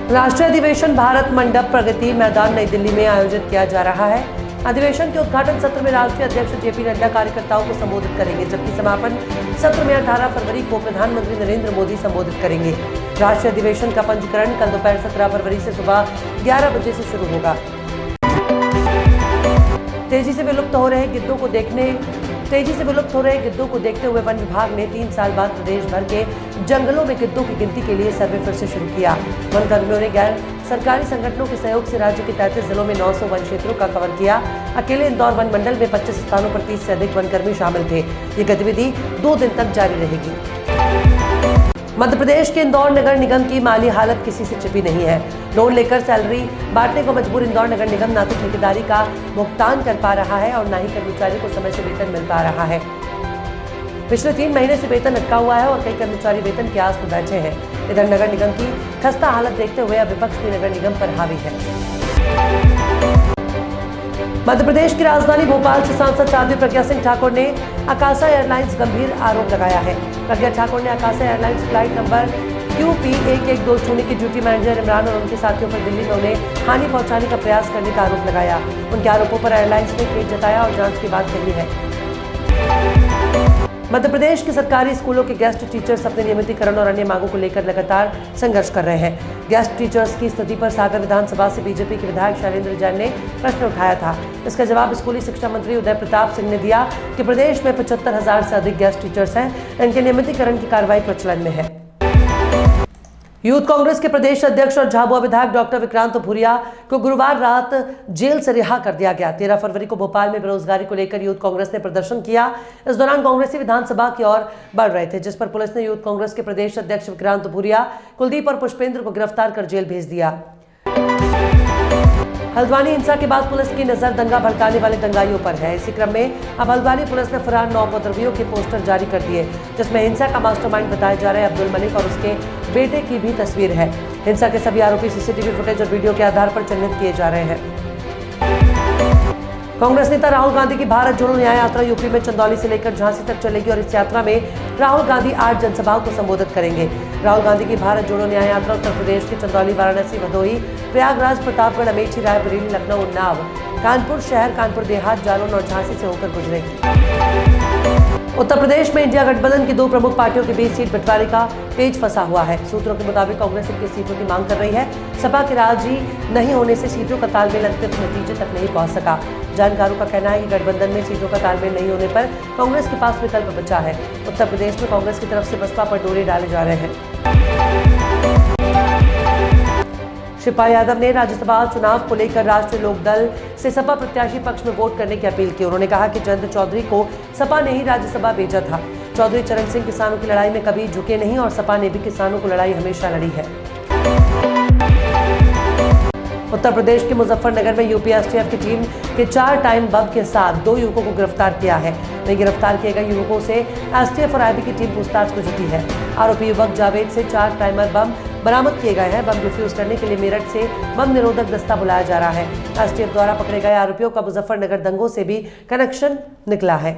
राष्ट्रीय अधिवेशन भारत मंडप प्रगति मैदान नई दिल्ली में आयोजित किया जा रहा है। अधिवेशन के उद्घाटन सत्र में राष्ट्रीय अध्यक्ष जेपी नड्डा कार्यकर्ताओं को संबोधित करेंगे, जबकि समापन सत्र में 18 फरवरी को प्रधानमंत्री नरेंद्र मोदी संबोधित करेंगे। राष्ट्रीय अधिवेशन का पंजीकरण कल दोपहर 17 फरवरी से सुबह 11 बजे से शुरू होगा। तेजी से विलुप्त हो रहे गिद्धों को देखते हुए वन विभाग ने 3 साल बाद प्रदेश भर के जंगलों में गिद्धों की गिनती के लिए सर्वे फिर से शुरू किया। वन कर्मियों ने गैर सरकारी संगठनों के सहयोग से राज्य के 33 जिलों में 900 वन क्षेत्रों का कवर किया। अकेले इंदौर वन मंडल में 25 स्थानों पर 30 से अधिक वन कर्मी शामिल थे। ये गतिविधि 2 दिन तक जारी रहेगी। मध्य प्रदेश के इंदौर नगर निगम की माली हालत किसी से छिपी नहीं है। लोन लेकर सैलरी बांटने को मजबूर इंदौर नगर निगम ना तो ठेकेदारी का भुगतान कर पा रहा है और न ही कर्मचारियों को समय से वेतन मिल पा रहा है। पिछले 3 महीने से वेतन अटका हुआ है और कई कर्मचारी वेतन की आस में बैठे हैं। इधर नगर निगम की खस्ता हालत देखते हुए अब विपक्ष भी नगर निगम पर हावी है। मध्य प्रदेश की राजधानी भोपाल से सांसद साध्वी प्रज्ञा सिंह ठाकुर ने आकाशा एयरलाइंस गंभीर आरोप लगाया है। प्रज्ञा ठाकुर ने आकाशा एयरलाइंस फ्लाइट नंबर QP1120 के ड्यूटी मैनेजर इमरान और उनके साथियों पर दिल्ली में उन्हें हानि पहुंचाने का प्रयास करने का आरोप लगाया। उनके आरोपों पर एयरलाइंस ने खेद जताया और जांच की बात कही है। मध्य प्रदेश के सरकारी स्कूलों के गेस्ट टीचर्स अपने नियमितीकरण और अन्य मांगों को लेकर लगातार संघर्ष कर रहे हैं। गेस्ट टीचर्स की स्थिति पर सागर विधानसभा से बीजेपी के विधायक शैलेंद्र जैन ने प्रश्न उठाया था। इसका जवाब स्कूली शिक्षा मंत्री उदय प्रताप सिंह ने दिया कि प्रदेश में 75,000 से अधिक गेस्ट टीचर्स हैं। इनके नियमितीकरण की कार्रवाई प्रचलन में है। यूथ कांग्रेस के प्रदेश अध्यक्ष और झाबुआ विधायक डॉक्टर विक्रांत भूरिया को गुरुवार रात जेल से रिहा कर दिया गया। 13 फरवरी को भोपाल में बेरोजगारी को लेकर यूथ कांग्रेस ने प्रदर्शन किया। इस दौरान कांग्रेसी विधानसभा की ओर बढ़ रहे थे, जिस पर पुलिस ने यूथ कांग्रेस के प्रदेश अध्यक्ष विक्रांत भूरिया, कुलदीप और पुष्पेंद्र को गिरफ्तार कर जेल भेज दिया। हल्द्वानी हिंसा के बाद पुलिस की नजर दंगा भड़काने वाले दंगाइयों पर है। इसी क्रम में अब हल्द्वानी पुलिस ने फरार 9 उपद्रवियों के पोस्टर जारी कर दिए, जिसमें हिंसा का मास्टरमाइंड बताए जा रहे अब्दुल मलिक और उसके बेटे की भी तस्वीर है। हिंसा के सभी आरोपी सीसीटीवी फुटेज और वीडियो के आधार पर चिन्हित किए जा रहे हैं। कांग्रेस नेता राहुल गांधी की भारत जोड़ो न्याय यात्रा यूपी में चंदौली से लेकर झांसी तक चलेगी और इस यात्रा में राहुल गांधी 8 जनसभाओं को संबोधित करेंगे। राहुल गांधी की भारत जोड़ो न्याय यात्रा उत्तर प्रदेश के चंदौली, वाराणसी, भदोही, प्रयागराज, प्रतापगढ़, अमेठी, रायबरेली, लखनऊ, उन्नाव, कानपुर शहर, कानपुर देहात, जालौन और झांसी से होकर गुजरेगी। उत्तर प्रदेश में इंडिया गठबंधन की 2 प्रमुख पार्टियों के बीच सीट बंटवारे का पेच फंसा हुआ है। सूत्रों के मुताबिक कांग्रेस इनकी सीटों की मांग कर रही है। सपा के राजी नहीं होने से सीटों का तालमेल अंतिम नतीजे तक नहीं पहुंच सका। जानकारों का कहना है कि गठबंधन में सीटों का तालमेल नहीं होने पर कांग्रेस के पास विकल्प बचा है। उत्तर प्रदेश में कांग्रेस की तरफ से बसपा पर डोरे डाले जा रहे हैं। शिवपाल यादव ने राज्यसभा चुनाव को लेकर राष्ट्रीय लोकदल से सपा प्रत्याशी पक्ष में वोट करने की अपील की। उन्होंने कहा कि जयंत चौधरी को सपा ने ही राज्यसभा भेजा था। चौधरी चरण सिंह किसानों की लड़ाई में कभी झुके नहीं और सपा ने भी किसानों को लड़ाई हमेशा लड़ी है। उत्तर प्रदेश के मुजफ्फरनगर में यूपी एसटीएफ की टीम के 4 टाइम बम के साथ 2 युवकों को गिरफ्तार किया है। वहीं गिरफ्तार किए गए युवकों से एसटीएफ और आईबी की टीम पूछताछ में जुटी है। आरोपी युवक जावेद से 4 टाइमर बम बरामद किए गए हैं। बम डिफ्यूज करने के लिए मेरठ से बम निरोधक दस्ता बुलाया जा रहा है। एसटीएफ द्वारा पकड़े गए आरोपियों का मुजफ्फरनगर दंगों से भी कनेक्शन निकला है।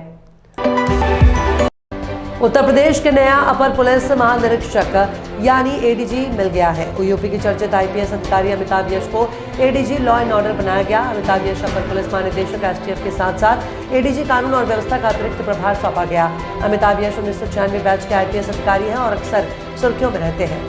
उत्तर प्रदेश के नया अपर पुलिस महानिरीक्षक यानी एडीजी मिल गया है। यूपी के चर्चित आईपीएस अधिकारी अमिताभ यश को एडीजी लॉ एंड ऑर्डर बनाया गया। अमिताभ यश अपर पुलिस महानिदेशक एसटीएफ के साथ साथ एडीजी कानून और व्यवस्था का अतिरिक्त प्रभार सौंपा गया। अमिताभ यश 1996 बैच के आईपीएस अधिकारी हैं और अक्सर सुर्खियों में रहते हैं।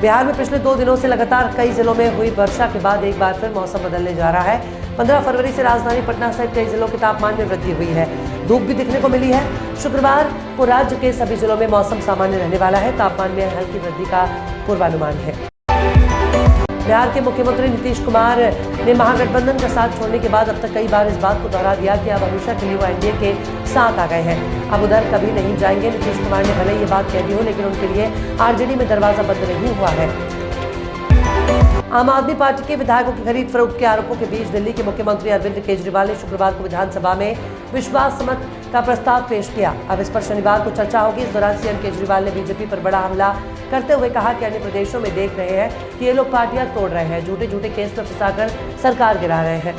बिहार में पिछले 2 दिनों से लगातार कई जिलों में हुई वर्षा के बाद एक बार फिर मौसम बदलने जा रहा है। 15 फरवरी से राजधानी पटना सहित कई जिलों के तापमान में वृद्धि हुई है। धूप भी दिखने को मिली है। शुक्रवार को राज्य के सभी जिलों में मौसम सामान्य रहने वाला है। तापमान में हल्की वृद्धि का पूर्वानुमान है। बिहार के मुख्यमंत्री नीतीश कुमार ने महागठबंधन का साथ छोड़ने के बाद अब तक कई बार इस बात को दोहरा दिया कि अब हमेशा के लिए वो एनडीए के साथ आ गए हैं। अब उधर कभी नहीं जाएंगे। नीतीश कुमार ने भले ये बात कह दी हो, लेकिन उनके लिए आरजेडी में दरवाजा बंद नहीं हुआ है। आम आदमी पार्टी के विधायकों की खरीद फरोख्त के आरोपों के बीच दिल्ली के मुख्यमंत्री अरविंद केजरीवाल ने शुक्रवार को विधानसभा में विश्वास मत का प्रस्ताव पेश किया। अब इस पर शनिवार को चर्चा होगी। इस दौरान सीएम केजरीवाल ने बीजेपी पर बड़ा हमला करते हुए कहा कि अन्य प्रदेशों में देख रहे हैं कि ये लोग पार्टियां तोड़ रहे हैं, झूठे झूठे केस में फंसाकर सरकार गिरा रहे हैं।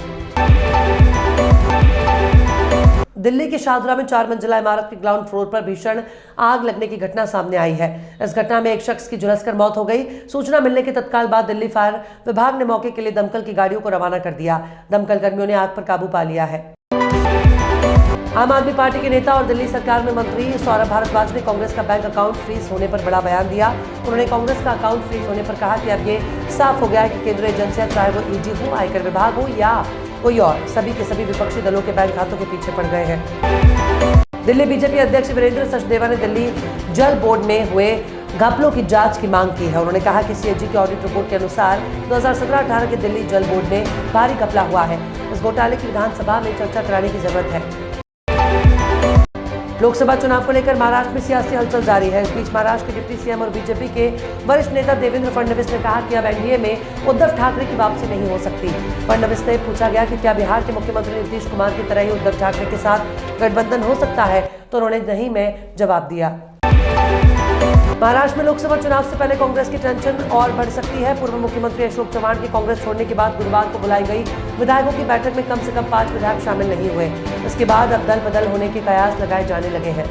दिल्ली के शाहदरा में 4 मंजिला इमारत के ग्राउंड फ्लोर पर भीषण आग लगने की घटना सामने आई है। इस घटना में एक शख्स की झुलसकर मौत हो गई। सूचना मिलने के तत्काल बाद दिल्ली फायर विभाग ने मौके के लिए दमकल की गाड़ियों को रवाना कर दिया। दमकल कर्मियों ने आग पर काबू पा लिया है। आम आदमी पार्टी के नेता और दिल्ली सरकार में मंत्री सौरभ भारद्वाज ने कांग्रेस का बैंक अकाउंट फ्रीज होने पर बड़ा बयान दिया। उन्होंने कांग्रेस का अकाउंट फ्रीज होने पर कहा कि अब ये साफ हो गया है कि केंद्रीय एजेंसियां, चाहे वो ईडी हो, आयकर विभाग हो या कोई और, सभी के सभी विपक्षी दलों के बैंक खातों के पीछे पड़ गए हैं। दिल्ली बीजेपी अध्यक्ष वीरेंद्र सचदेवा ने दिल्ली जल बोर्ड में हुए घपलों की जांच की मांग की है। उन्होंने कहा कि सीएजी की ऑडिट रिपोर्ट के अनुसार 2017-18 के दिल्ली जल बोर्ड में भारी घपला हुआ है। इस घोटाले की विधानसभा में चर्चा कराने की जरूरत है। लोकसभा चुनाव को लेकर महाराष्ट्र में सियासी हलचल जारी है। इस बीच महाराष्ट्र के डिप्टी सीएम और बीजेपी के वरिष्ठ नेता देवेंद्र फडणवीस ने कहा कि अब एनडीए में उद्धव ठाकरे की वापसी नहीं हो सकती। फडणवीस से पूछा गया कि क्या बिहार के मुख्यमंत्री नीतीश कुमार की तरह ही उद्धव ठाकरे के साथ गठबंधन हो सकता है, तो उन्होंने नहीं में जवाब दिया। महाराष्ट्र में लोकसभा चुनाव से पहले कांग्रेस की टेंशन और बढ़ सकती है। पूर्व मुख्यमंत्री अशोक चव्हाण की कांग्रेस छोड़ने के बाद गुरुवार को बुलाई गई विधायकों की बैठक में कम से कम 5 विधायक शामिल नहीं हुए। इसके बाद अब दल बदल होने के कयास लगाए जाने लगे हैं।